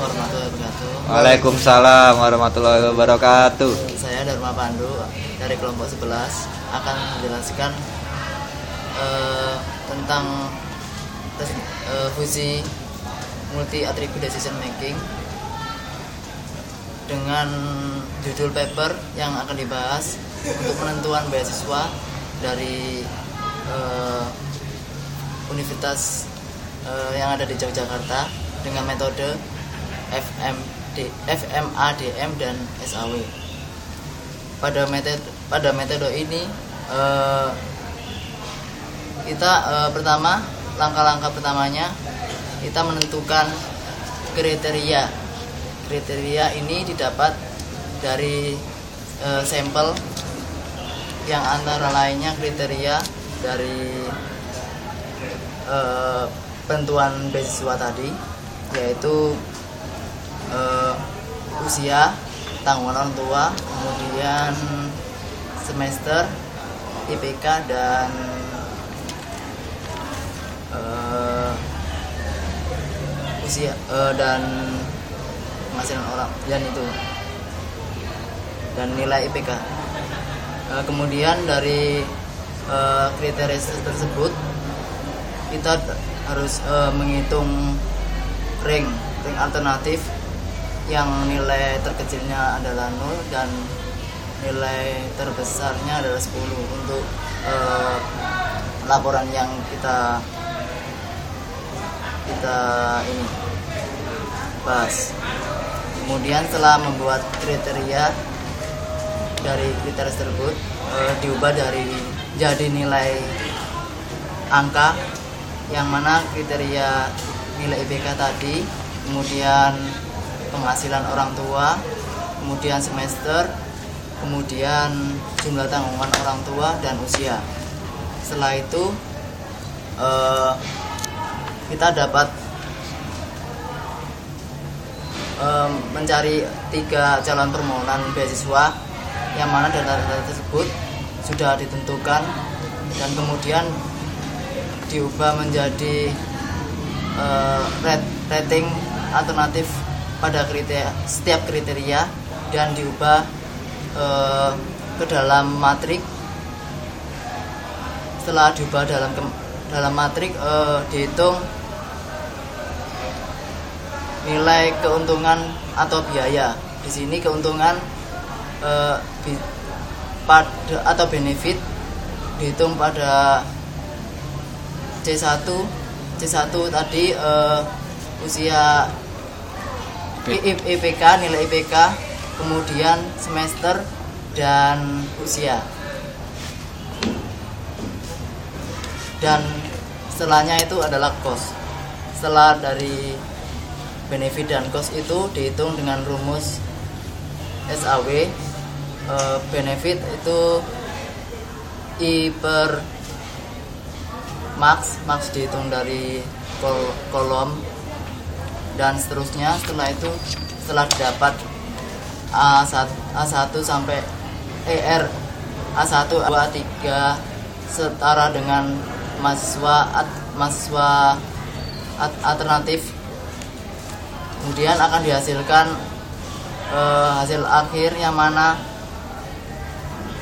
warahmatullahi wabarakatuh. Waalaikumsalam warahmatullahi wabarakatuh. Saya Dharma Pandu dari kelompok 11 akan menjelaskan tentang fungsi multi attribute decision making dengan judul paper yang akan dibahas untuk penentuan beasiswa dari universitas yang ada di Yogyakarta dengan metode FMADM dan SAW. Pada metode ini kita langkah-langkah pertamanya kita menentukan kriteria. Kriteria ini didapat dari sampel yang antara lainnya kriteria dari penentuan beasiswa tadi, yaitu usia, tanggungan orang tua, kemudian semester, IPK, dan usia dan penghasilan orang, dan nilai IPK. Kemudian dari kriteria tersebut kita harus menghitung rank alternatif yang nilai terkecilnya adalah 0 dan nilai terbesarnya adalah 10 untuk laporan yang kita ini bahas. Kemudian setelah membuat kriteria dari kriteria tersebut diubah jadi nilai angka, yang mana kriteria nilai IPK tadi, kemudian penghasilan orang tua, kemudian semester, kemudian jumlah tanggungan orang tua dan usia. Setelah itu kita dapat mencari 3 calon permohonan beasiswa, yang mana data-data tersebut sudah ditentukan dan kemudian diubah menjadi rating alternatif pada setiap kriteria dan diubah ke dalam matrik. Setelah diubah dalam matrik, dihitung nilai keuntungan atau biaya. Di sini keuntungan atau benefit dihitung pada C1 tadi, usia, IPK, nilai IPK, kemudian semester dan usia. Dan setelahnya itu adalah cost. Setelah dari benefit dan cost itu dihitung dengan rumus SAW. Benefit itu I per max dihitung dari kolom dan seterusnya. Setelah didapat A1 sampai A1, 2, 3 setara dengan mahasiswa alternatif, kemudian akan dihasilkan hasil akhir, yang mana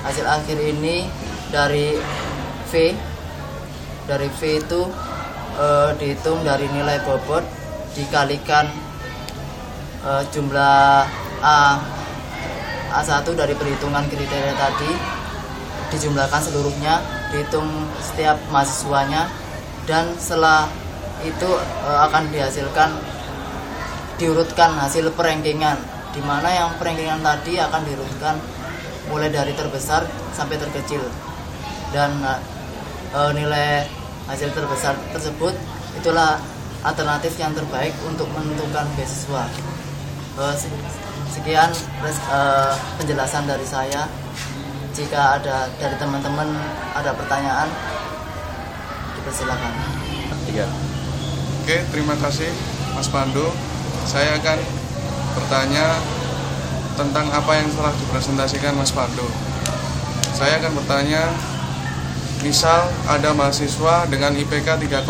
hasil akhir ini dari V itu dihitung dari nilai bobot dikalikan jumlah A1 dari perhitungan kriteria tadi, dijumlahkan seluruhnya, dihitung setiap mahasiswanya, dan setelah itu akan diurutkan hasil perankingan, di mana yang perankingan tadi akan diurutkan mulai dari terbesar sampai terkecil, dan nilai hasil terbesar tersebut itulah alternatif yang terbaik untuk menentukan beasiswa. Sekian penjelasan dari saya. Jika ada dari teman-teman ada pertanyaan, dipersilakan. Oke, terima kasih Mas Pandu. Saya akan bertanya tentang apa yang telah dipresentasikan Mas Pandu. Saya akan bertanya, misal ada mahasiswa dengan IPK 3,5,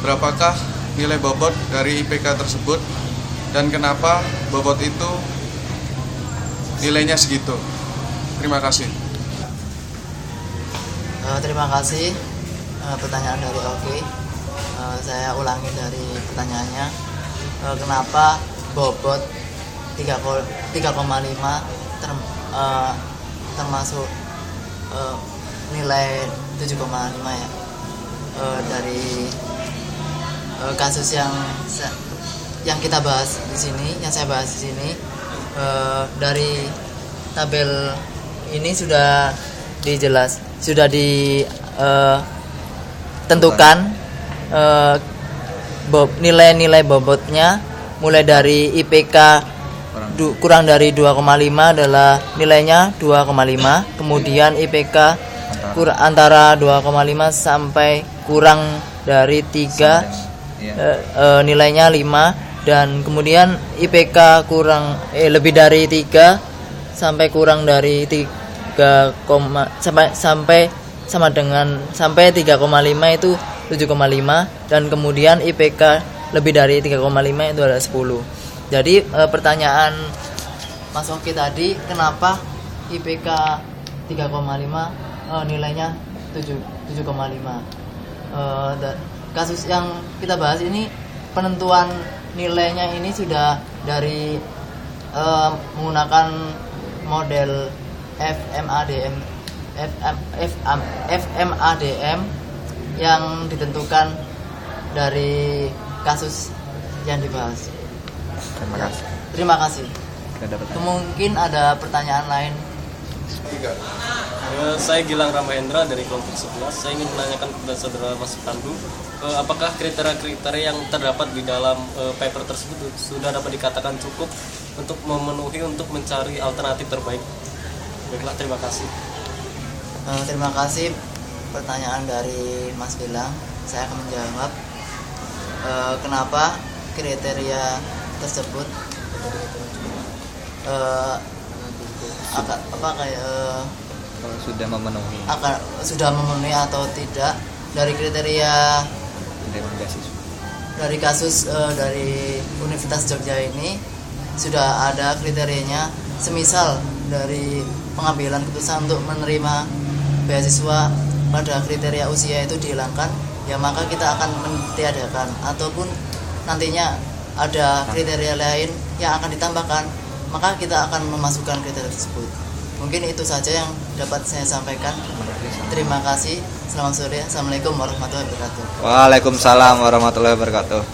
berapakah nilai bobot dari IPK tersebut dan kenapa bobot itu nilainya segitu? Terima kasih. Terima kasih pertanyaan dari Oki. Saya ulangi dari pertanyaannya. Kenapa bobot 3,5 termasuk nilai 7,5 ya? Dari kasus yang kita bahas di sini, yang saya bahas di sini, dari tabel ini sudah ditentukan nilai-nilai bobotnya, mulai dari IPK kurang dari 2,5 adalah nilainya 2,5, kemudian IPK antara 2,5 sampai kurang dari 3 nilainya 5, dan kemudian IPK lebih dari 3 sampai kurang dari 3, sampai 3,5 itu 7,5, dan kemudian IPK lebih dari 3,5 itu adalah 10. Jadi pertanyaan Mas Oki tadi, kenapa IPK 3,5 nilainya 7,5? Kasus yang kita bahas ini, penentuan nilainya ini sudah dari menggunakan model FMADM yang ditentukan dari kasus yang dibahas. Terima kasih. Mungkin ada pertanyaan lain. Saya Gilang Ramahendra dari kelompok 11. Saya ingin menanyakan kepada saudara Mas Pandu, apakah kriteria-kriteria yang terdapat di dalam paper tersebut sudah dapat dikatakan cukup untuk memenuhi untuk mencari alternatif terbaik? Baiklah, terima kasih. Terima kasih pertanyaan dari Mas Gilang. Saya akan menjawab kenapa kriteria tersebut sudah memenuhi atau tidak. Dari kriteria dari kasus dari Universitas Jogja ini sudah ada kriterianya. Semisal dari pengambilan keputusan untuk menerima beasiswa pada kriteria usia itu dihilangkan, ya maka kita akan mentiadakan, ataupun nantinya ada kriteria lain yang akan ditambahkan, maka kita akan memasukkan kriteria tersebut. Mungkin itu saja yang dapat saya sampaikan. Terima kasih. Selamat sore. Assalamualaikum warahmatullahi wabarakatuh. Waalaikumsalam warahmatullahi wabarakatuh.